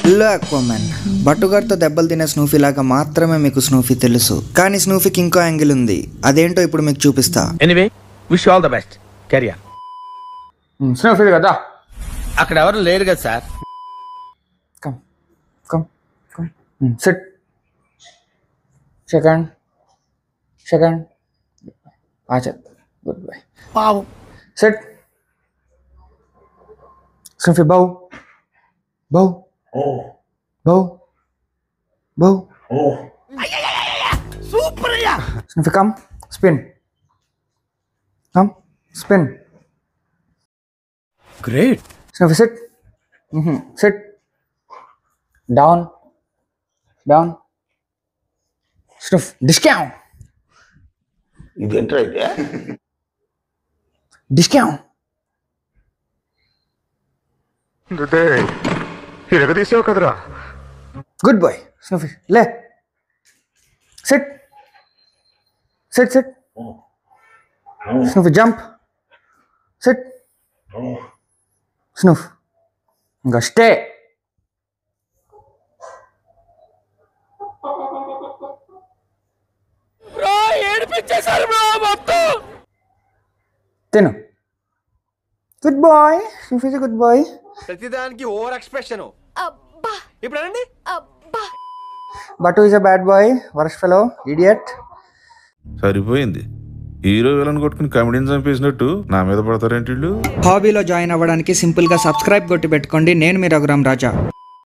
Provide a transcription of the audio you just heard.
Hello అక్వామన్. బట్టుగారితో దెబ్బలు తినే స్నూఫీ లాగా మాత్రమే మీకు స్నూఫీ తెలుసు, కానీ స్నూఫీకి ఇంకో యాంగిల్ ఉంది. అదేంటో ఇప్పుడు మీకు చూపిస్తా. Anyway wish all the best. Career. Snuffy కదా, అక్కడ ఎవరు లేరు కదా sir. Come come come sit. Second second ఆచర్. Goodbye. Paw sit. Snuffy bow bow bow bow. Super అయ్యా. Snuffy, come, spin. Come, spin. Great. Snuffy, sit. Sit. Down. Down. Snuff, discount. ఇదేంట్రా అయితే? Discount. తీసావు కదరా. Good boy. Snuffy, lay. Sit. Sit, sit. Snuffy, jump. Sit. Snuff. Go stay. Bro ఏడిపించేశారు bro మొత్తం. Tinu. Good boy. Snuffy is a good boy. ప్రతిదానికి over expression. ఇప్పుడు అనండి. Batu is a bad boy. Worst fellow. Idiot. సరిపోయింది. Hero villain కొట్టుకుని కమెడీని చంపేసినట్టు నా మీద పడతారేంటి వీళ్ళు? హాబీలో జాయిన్ అవ్వడానికి సింపుల్గా సబ్స్క్రైబ్ కొట్టి పెట్టుకోండి. నేను మీ రఘురామ్ రాజా.